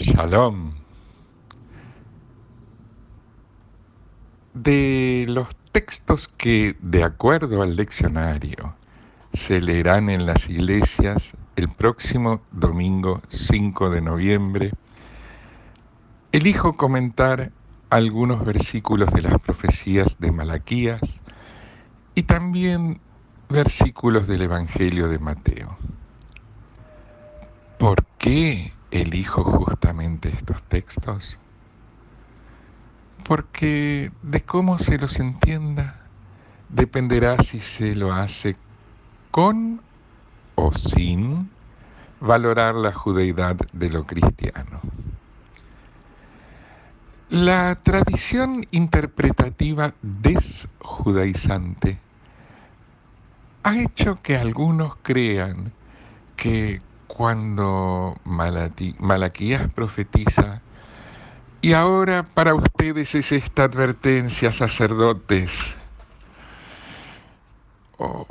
Shalom. De los textos que, de acuerdo al leccionario, se leerán en las iglesias el próximo domingo 5 de noviembre, elijo comentar algunos versículos de las profecías de Malaquías y también versículos del Evangelio de Mateo. ¿Por qué elijo justamente estos textos? Porque de cómo se los entienda dependerá si se lo hace con o sin valorar la judeidad de lo cristiano. La tradición interpretativa desjudaizante ha hecho que algunos crean que cuando Malaquías profetiza, y ahora para ustedes es esta advertencia, sacerdotes, o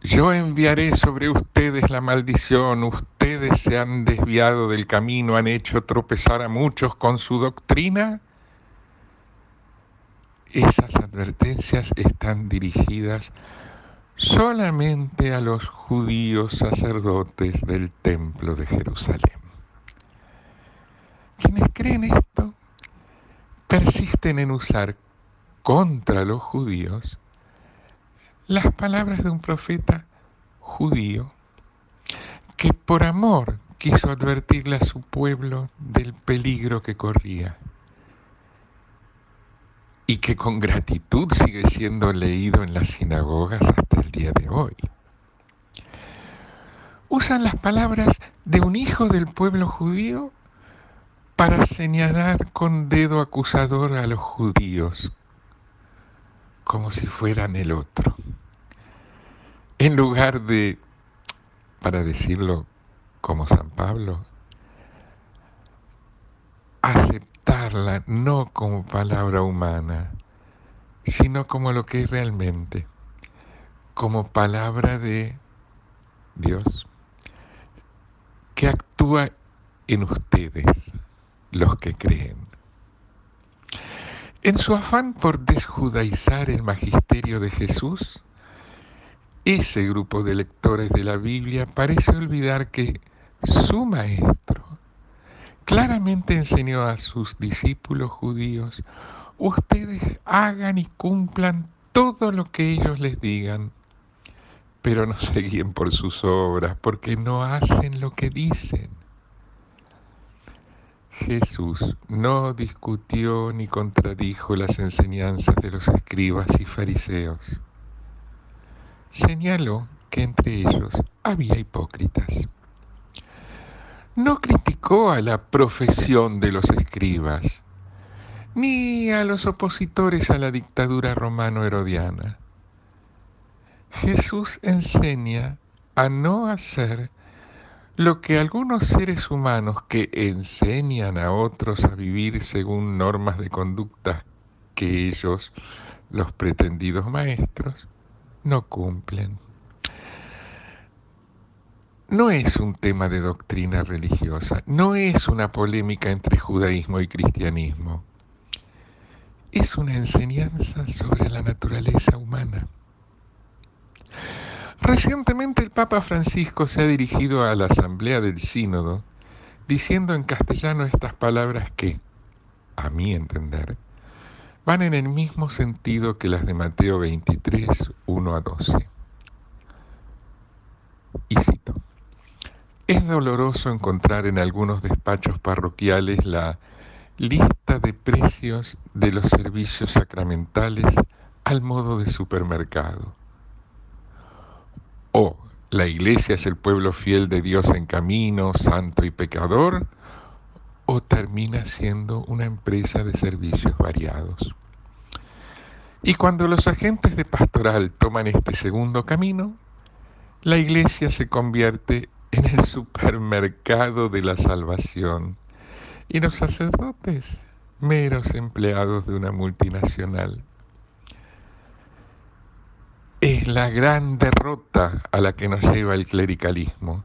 yo enviaré sobre ustedes la maldición, ustedes se han desviado del camino, han hecho tropezar a muchos con su doctrina. Esas advertencias están dirigidas solamente a los judíos sacerdotes del templo de Jerusalén. Quienes creen esto persisten en usar contra los judíos las palabras de un profeta judío que por amor quiso advertirle a su pueblo del peligro que corría y que con gratitud sigue siendo leído en las sinagogas hasta el día de hoy. Usan las palabras de un hijo del pueblo judío para señalar con dedo acusador a los judíos, como si fueran el otro, en lugar de, para decirlo como San Pablo, aceptarla no como palabra humana, sino como lo que es realmente, como palabra de Dios, que actúa en ustedes, los que creen. En su afán por desjudaizar el magisterio de Jesús, ese grupo de lectores de la Biblia parece olvidar que su maestro claramente enseñó a sus discípulos judíos: ustedes hagan y cumplan todo lo que ellos les digan, pero no se guíen por sus obras, porque no hacen lo que dicen. Jesús no discutió ni contradijo las enseñanzas de los escribas y fariseos. Señaló que entre ellos había hipócritas. No criticó a la profesión de los escribas, ni a los opositores a la dictadura romano-herodiana. Jesús enseña a no hacer lo que algunos seres humanos que enseñan a otros a vivir según normas de conducta que ellos, los pretendidos maestros, no cumplen. No es un tema de doctrina religiosa, no es una polémica entre judaísmo y cristianismo. Es una enseñanza sobre la naturaleza humana. Recientemente el Papa Francisco se ha dirigido a la Asamblea del Sínodo diciendo en castellano estas palabras que, a mi entender, van en el mismo sentido que las de Mateo 23, 1 a 12. Y cito: es doloroso encontrar en algunos despachos parroquiales la lista de precios de los servicios sacramentales al modo de supermercado. O la iglesia es el pueblo fiel de Dios en camino, santo y pecador, o termina siendo una empresa de servicios variados. Y cuando los agentes de pastoral toman este segundo camino, la iglesia se convierte en el supermercado de la salvación y los sacerdotes, meros empleados de una multinacional. Es la gran derrota a la que nos lleva el clericalismo.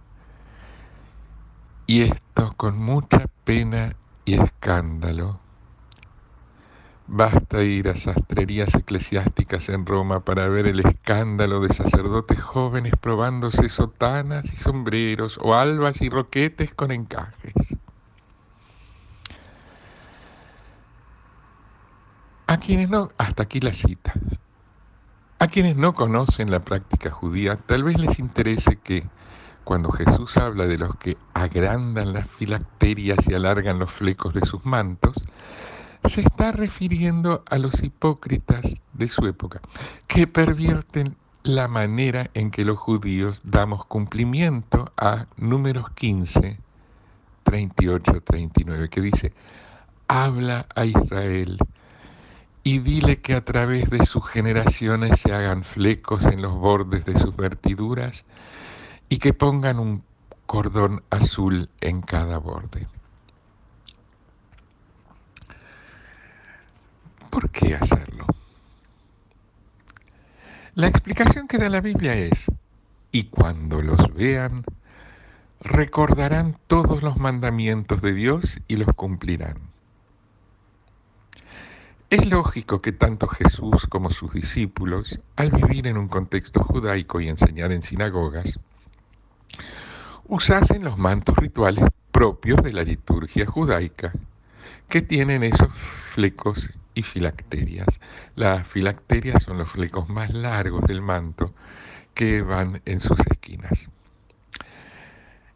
Y esto visto con mucha pena y escándalo. Basta ir a sastrerías eclesiásticas en Roma para ver el escándalo de sacerdotes jóvenes probándose sotanas y sombreros o albas y roquetes con encajes. Hasta aquí la cita. A quienes no conocen la práctica judía, tal vez les interese que cuando Jesús habla de los que agrandan las filacterias y alargan los flecos de sus mantos, se está refiriendo a los hipócritas de su época, que pervierten la manera en que los judíos damos cumplimiento a Números 15, 38, 39, que dice: habla a Israel y dile que a través de sus generaciones se hagan flecos en los bordes de sus vestiduras y que pongan un cordón azul en cada borde. ¿Por qué hacerlo? La explicación que da la Biblia es: y cuando los vean, recordarán todos los mandamientos de Dios y los cumplirán. Es lógico que tanto Jesús como sus discípulos, al vivir en un contexto judaico y enseñar en sinagogas, usasen los mantos rituales propios de la liturgia judaica, que tienen esos flecos y filacterias. Las filacterias son los flecos más largos del manto que van en sus esquinas.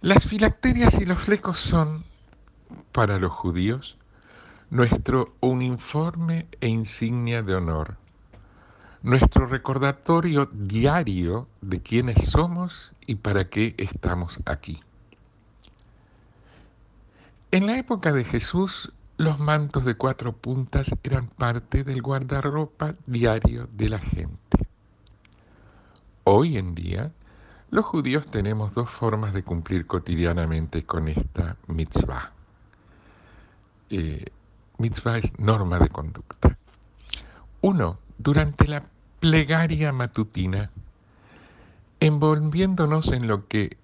Las filacterias y los flecos son, para los judíos, nuestro uniforme e insignia de honor, nuestro recordatorio diario de quiénes somos y para qué estamos aquí. En la época de Jesús, los mantos de 4 puntas eran parte del guardarropa diario de la gente. Hoy en día, los judíos tenemos 2 formas de cumplir cotidianamente con esta mitzvah. Mitzvah es norma de conducta. 1. Durante la plegaria matutina, envolviéndonos en lo que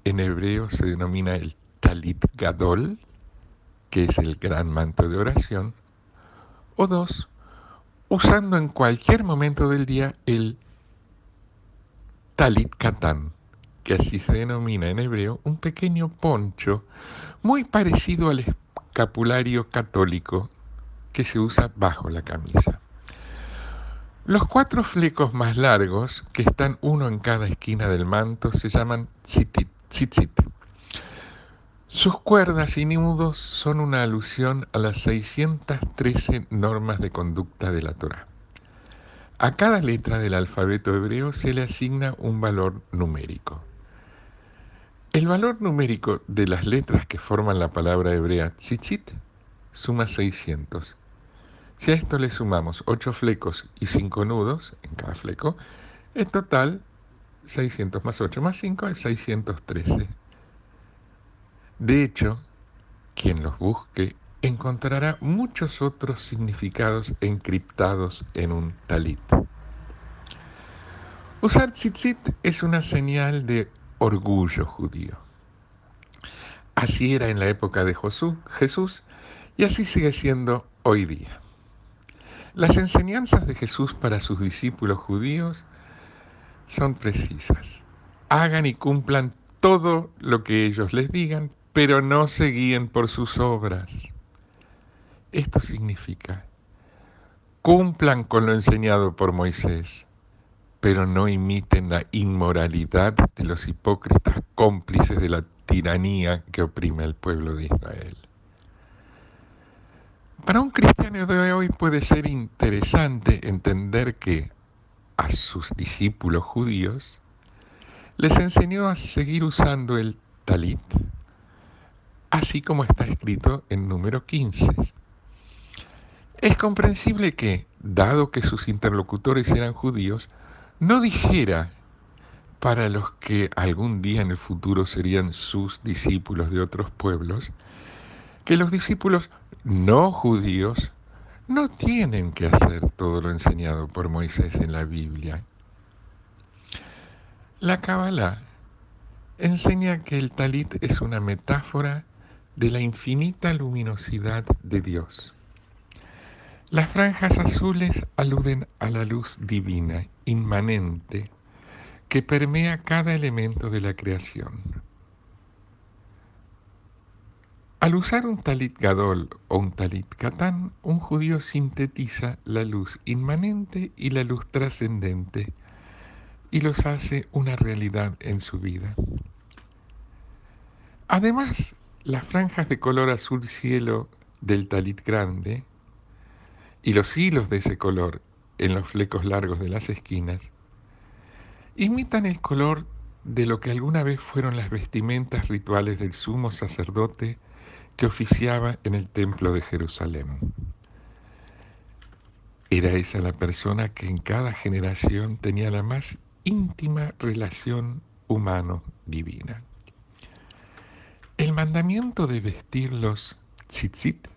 en hebreo se denomina el talit gadol, que es el gran manto de oración. O 2. Usando en cualquier momento del día el talit katán, que así se denomina en hebreo, un pequeño poncho muy parecido al escapulario católico que se usa bajo la camisa. Los 4 flecos más largos, que están uno en cada esquina del manto, se llaman tzitzit. Sus cuerdas y nudos son una alusión a las 613 normas de conducta de la Torá. A cada letra del alfabeto hebreo se le asigna un valor numérico. El valor numérico de las letras que forman la palabra hebrea tzitzit suma 600. Si a esto le sumamos 8 flecos y 5 nudos en cada fleco, en total 600 más 8 más 5 es 613. De hecho, quien los busque encontrará muchos otros significados encriptados en un talit. Usar tzitzit es una señal de orgullo judío. Así era en la época de Jesús y así sigue siendo hoy día. Las enseñanzas de Jesús para sus discípulos judíos son precisas. Hagan y cumplan todo lo que ellos les digan, pero no se guíen por sus obras. Esto significa: cumplan con lo enseñado por Moisés, pero no imiten la inmoralidad de los hipócritas cómplices de la tiranía que oprime al pueblo de Israel. Para un cristiano de hoy puede ser interesante entender que a sus discípulos judíos les enseñó a seguir usando el talit, así como está escrito en número 15. Es comprensible que, dado que sus interlocutores eran judíos, no dijera para los que algún día en el futuro serían sus discípulos de otros pueblos, que los discípulos no judíos no tienen que hacer todo lo enseñado por Moisés en la Biblia. La Cábala enseña que el talit es una metáfora de la infinita luminosidad de Dios. Las franjas azules aluden a la luz divina, inmanente, que permea cada elemento de la creación. Al usar un talit gadol o un talit katán, un judío sintetiza la luz inmanente y la luz trascendente y los hace una realidad en su vida. Además, las franjas de color azul cielo del talit grande y los hilos de ese color en los flecos largos de las esquinas imitan el color de lo que alguna vez fueron las vestimentas rituales del sumo sacerdote que oficiaba en el templo de Jerusalén. Era esa la persona que en cada generación tenía la más íntima relación humano-divina. El mandamiento de vestir los tzitzit,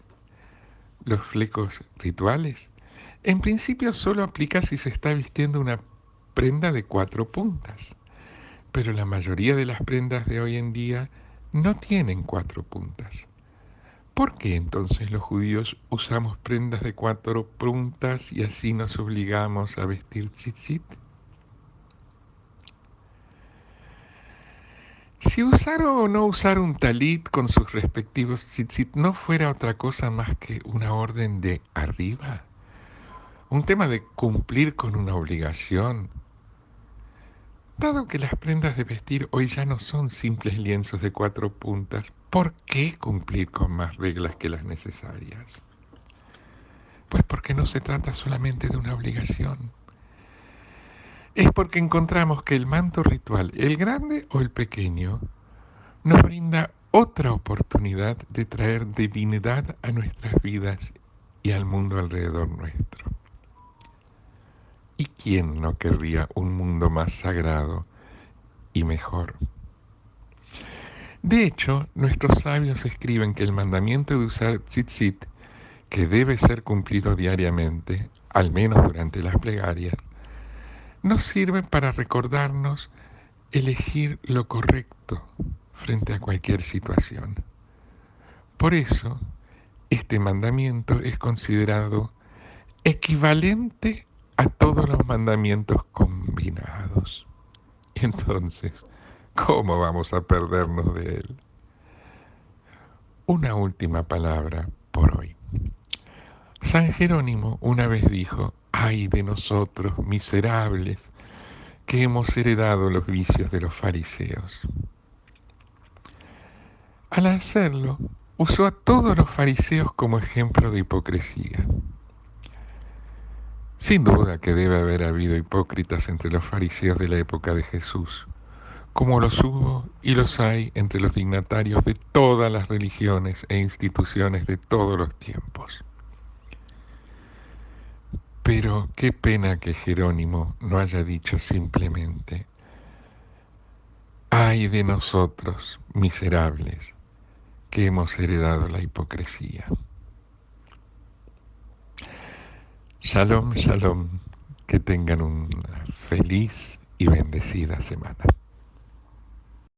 los flecos rituales, en principio solo aplica si se está vistiendo una prenda de 4 puntas, pero la mayoría de las prendas de hoy en día no tienen 4 puntas. ¿Por qué entonces los judíos usamos prendas de 4 puntas y así nos obligamos a vestir tzitzit? Si usar o no usar un talit con sus respectivos tzitzit no fuera otra cosa más que una orden de arriba, un tema de cumplir con una obligación, dado que las prendas de vestir hoy ya no son simples lienzos de 4 puntas, ¿por qué cumplir con más reglas que las necesarias? Pues porque no se trata solamente de una obligación. Es porque encontramos que el manto ritual, el grande o el pequeño, nos brinda otra oportunidad de traer divinidad a nuestras vidas y al mundo alrededor nuestro. ¿Y quién no querría un mundo más sagrado y mejor? De hecho, nuestros sabios escriben que el mandamiento de usar tzitzit, que debe ser cumplido diariamente, al menos durante las plegarias, nos sirve para recordarnos elegir lo correcto frente a cualquier situación. Por eso, este mandamiento es considerado equivalente a todos los mandamientos combinados. Entonces, ¿cómo vamos a perdernos de él? Una última palabra por hoy. San Jerónimo una vez dijo: «Ay de nosotros, miserables, que hemos heredado los vicios de los fariseos». Al hacerlo, usó a todos los fariseos como ejemplo de hipocresía. Sin duda que debe haber habido hipócritas entre los fariseos de la época de Jesús, como los hubo y los hay entre los dignatarios de todas las religiones e instituciones de todos los tiempos. Pero qué pena que Jerónimo no haya dicho simplemente: «Ay de nosotros, miserables, que hemos heredado la hipocresía». Shalom, shalom, que tengan una feliz y bendecida semana.